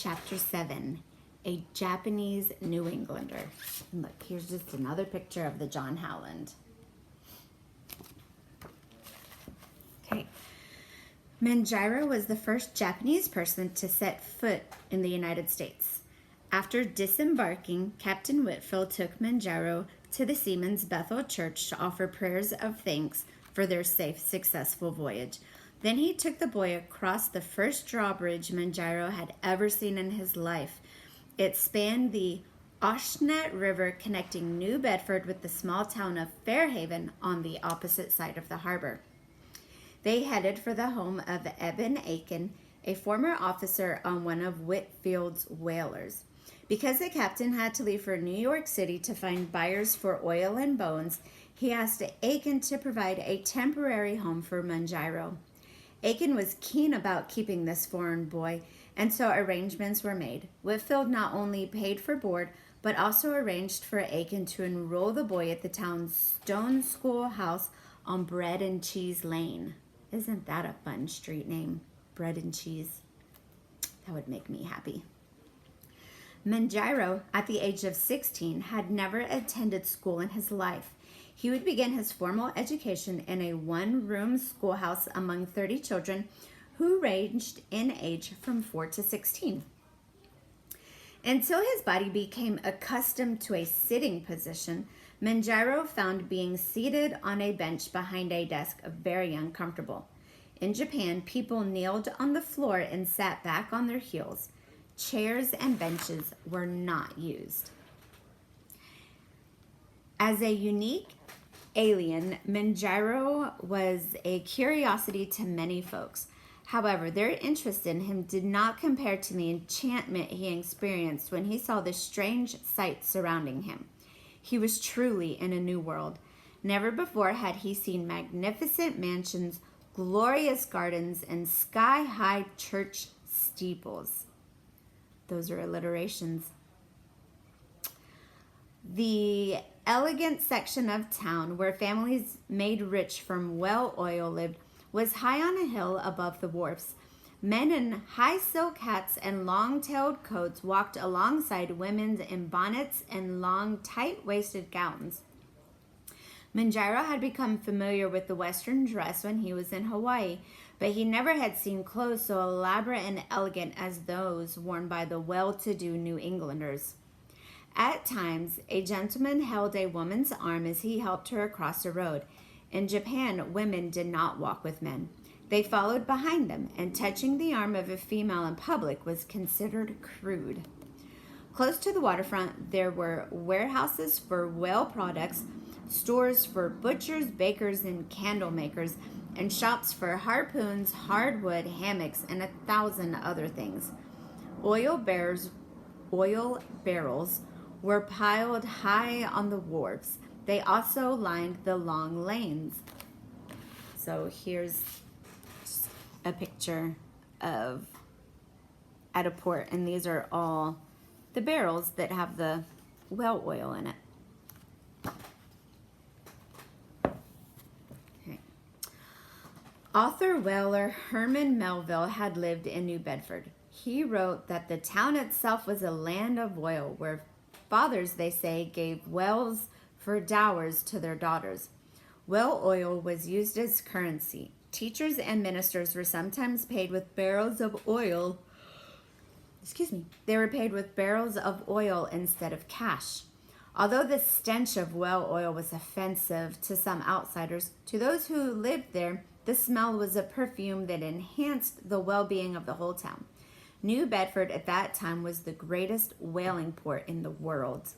Chapter 7, A Japanese New Englander. And look, here's just another picture of the John Howland. Okay. Manjiro was the first Japanese person to set foot in the United States. After disembarking, Captain Whitfield took Manjiro to the Seamen's Bethel Church to offer prayers of thanks for their safe, successful voyage. Then he took the boy across the first drawbridge Manjiro had ever seen in his life. It spanned the Oshnet River, connecting New Bedford with the small town of Fairhaven on the opposite side of the harbor. They headed for the home of Eben Aiken, a former officer on one of Whitfield's whalers. Because the captain had to leave for New York City to find buyers for oil and bones, he asked Aiken to provide a temporary home for Manjiro. Aiken was keen about keeping this foreign boy, and so arrangements were made. Whitfield not only paid for board, but also arranged for Aiken to enroll the boy at the town's stone schoolhouse on Bread and Cheese Lane. Isn't that a fun street name? Bread and Cheese. That would make me happy. Manjiro, at the age of 16, had never attended school in his life. He would begin his formal education in a one-room schoolhouse among 30 children who ranged in age from 4 to 16. Until his body became accustomed to a sitting position, Manjiro found being seated on a bench behind a desk very uncomfortable. In Japan, people kneeled on the floor and sat back on their heels. Chairs and benches were not used. As a unique alien, Manjiro was a curiosity to many folks. However, their interest in him did not compare to the enchantment he experienced when he saw the strange sights surrounding him. He was truly in a new world. Never before had he seen magnificent mansions, glorious gardens, and sky-high church steeples. Those are alliterations. The elegant section of town where families made rich from well oil lived was high on a hill above the wharfs. Men in high silk hats and long-tailed coats walked alongside women in bonnets and long, tight-waisted gowns. Manjiro had become familiar with the Western dress when he was in Hawaii, but he never had seen clothes so elaborate and elegant as those worn by the well-to-do New Englanders. At times, a gentleman held a woman's arm as he helped her across the road. In Japan, women did not walk with men. They followed behind them, and touching the arm of a female in public was considered crude. Close to the waterfront, there were warehouses for whale products, stores for butchers, bakers, and candle makers, and shops for harpoons, hardwood, hammocks, and 1,000 other things. Oil barrels were piled high on the wharves. They also lined the long lanes. So here's a picture of at a port, and these are all the barrels that have the whale oil in it. Okay. Author whaler Herman Melville had lived in New Bedford. He wrote that the town itself was a land of oil, where fathers, they say, gave whales for dowers to their daughters. Whale oil was used as currency. Teachers and ministers were sometimes paid with barrels of oil. They were paid with barrels of oil instead of cash. Although the stench of whale oil was offensive to some outsiders, to those who lived there, the smell was a perfume that enhanced the well-being of the whole town. New Bedford at that time was the greatest whaling port in the world.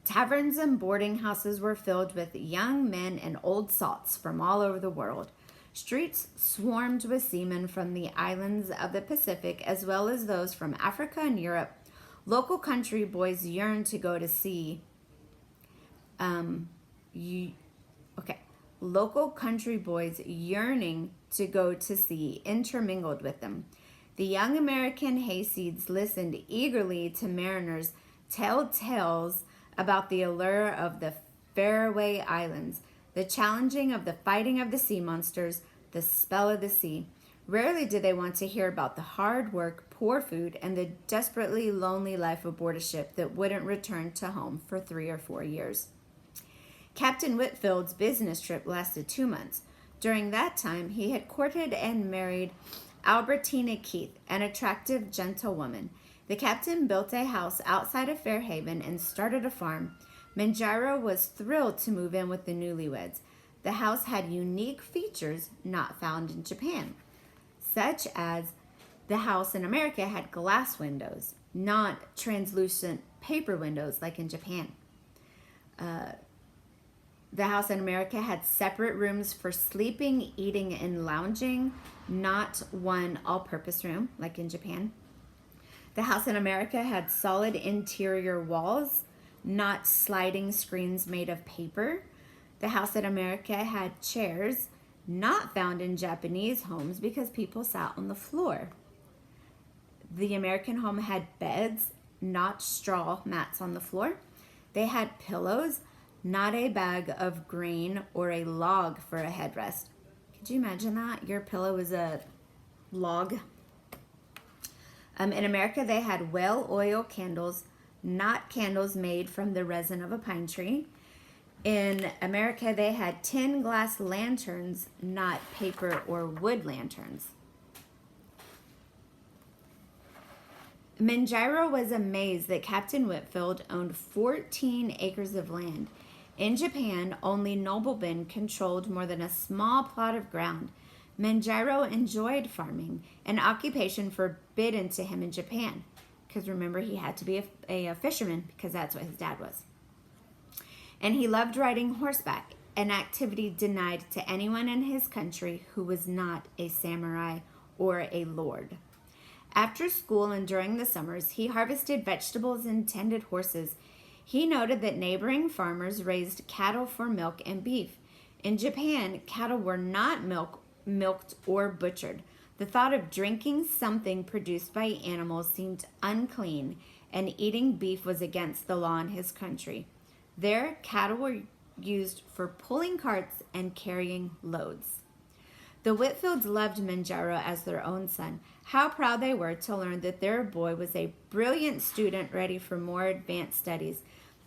Taverns and boarding houses were filled with young men and old salts from all over the world. Streets swarmed with seamen from the islands of the Pacific, as well as those from Africa and Europe. Local country boys yearned to go to sea. Local country boys yearning to go to sea intermingled with them. The young American hayseeds listened eagerly to mariners tell tales about the allure of the Faroe Islands, the challenging of the fighting of the sea monsters, the spell of the sea. Rarely did they want to hear about the hard work, poor food, and the desperately lonely life aboard a ship that wouldn't return to home for 3 or 4 years. Captain Whitfield's business trip lasted 2 months. During that time, he had courted and married Albertina Keith, an attractive gentlewoman. The captain built a house outside of Fairhaven and started a farm. Manjaro was thrilled to move in with the newlyweds. The house had unique features not found in Japan, such as the house in America had glass windows, not translucent paper windows like in Japan. The house in America had separate rooms for sleeping, eating, and lounging, not one all-purpose room like in Japan. The house in America had solid interior walls, not sliding screens made of paper. The house in America had chairs, not found in Japanese homes because people sat on the floor. The American home had beds, not straw mats on the floor. They had pillows, not a bag of grain or a log for a headrest. Could you imagine that? Your pillow is a log. In America, they had whale oil candles, not candles made from the resin of a pine tree. In America, they had tin glass lanterns, not paper or wood lanterns. Manjaro was amazed that Captain Whitfield owned 14 acres of land. In Japan, only noblemen controlled more than a small plot of ground. Manjaro enjoyed farming, an occupation forbidden to him in Japan. Because remember, he had to be a fisherman because that's what his dad was. And he loved riding horseback, an activity denied to anyone in his country who was not a samurai or a lord. After school and during the summers, he harvested vegetables and tended horses. He noted that neighboring farmers raised cattle for milk and beef. In Japan, cattle were not milked or butchered. The thought of drinking something produced by animals seemed unclean, and eating beef was against the law in his country. There, cattle were used for pulling carts and carrying loads. The Whitfields loved Manjaro as their own son. How proud they were to learn that their boy was a brilliant student ready for more advanced studies.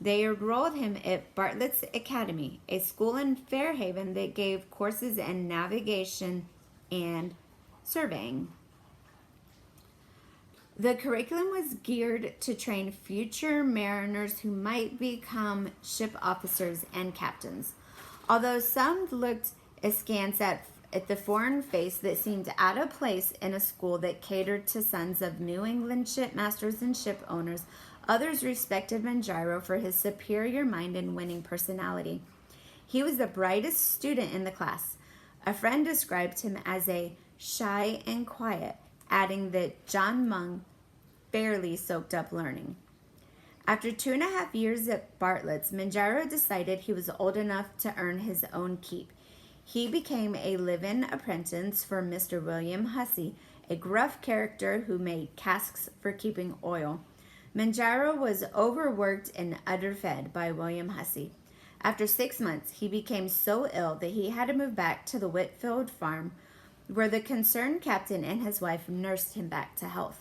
They enrolled him at Bartlett's Academy, a school in Fairhaven that gave courses in navigation and surveying. The curriculum was geared to train future mariners who might become ship officers and captains. Although some looked askance at the foreign face that seemed out of place in a school that catered to sons of New England shipmasters and ship owners, others respected Manjaro for his superior mind and winning personality. He was the brightest student in the class. A friend described him as a shy and quiet, adding that John Mung barely soaked up learning. After 2.5 years at Bartlett's, Manjaro decided he was old enough to earn his own keep. He became a live-in apprentice for Mr. William Hussey, a gruff character who made casks for keeping oil. Manjaro was overworked and underfed by William Hussey. After 6 months, he became so ill that he had to move back to the Whitfield farm, where the concerned captain and his wife nursed him back to health.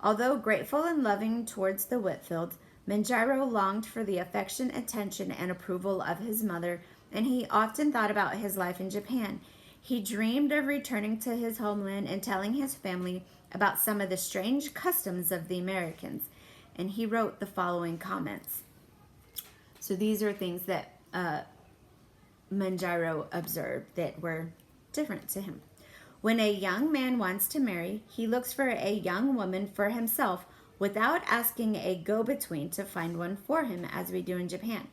Although grateful and loving towards the Whitfields, Manjaro longed for the affection, attention, and approval of his mother, and he often thought about his life in Japan. He dreamed of returning to his homeland and telling his family about some of the strange customs of the Americans. And he wrote the following comments. So these are things that Manjaro observed that were different to him. When a young man wants to marry, he looks for a young woman for himself without asking a go-between to find one for him, as we do in Japan.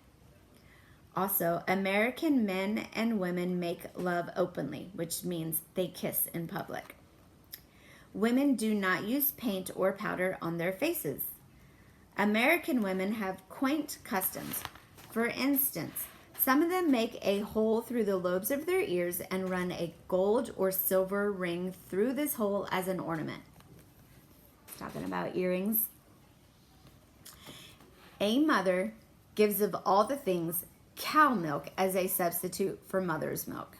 Also, American men and women make love openly, which means they kiss in public. Women do not use paint or powder on their faces. American women have quaint customs. For instance, some of them make a hole through the lobes of their ears and run a gold or silver ring through this hole as an ornament. Talking about earrings. A mother gives of all the things cow milk as a substitute for mother's milk.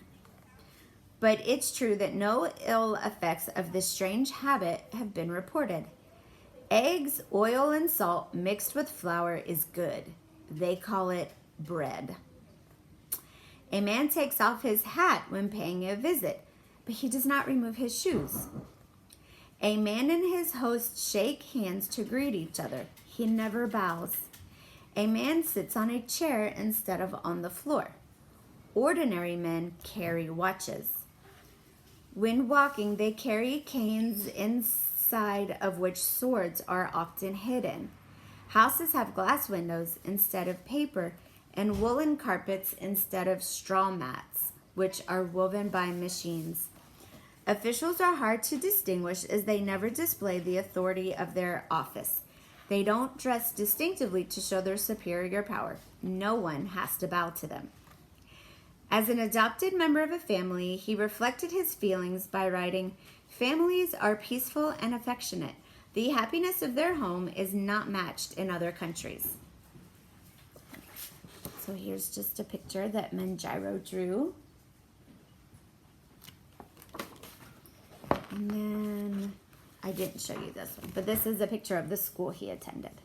But it's true that no ill effects of this strange habit have been reported. Eggs, oil, and salt mixed with flour is good. They call it bread. A man takes off his hat when paying a visit, but he does not remove his shoes. A man and his host shake hands to greet each other. He never bows. A man sits on a chair instead of on the floor. Ordinary men carry watches. When walking, they carry canes inside of which swords are often hidden. Houses have glass windows instead of paper, and woolen carpets instead of straw mats, which are woven by machines. Officials are hard to distinguish as they never display the authority of their office. They don't dress distinctively to show their superior power. No one has to bow to them. As an adopted member of a family, he reflected his feelings by writing, "Families are peaceful and affectionate. The happiness of their home is not matched in other countries." So here's just a picture that Manjiro drew. And then I didn't show you this one, but this is a picture of the school he attended.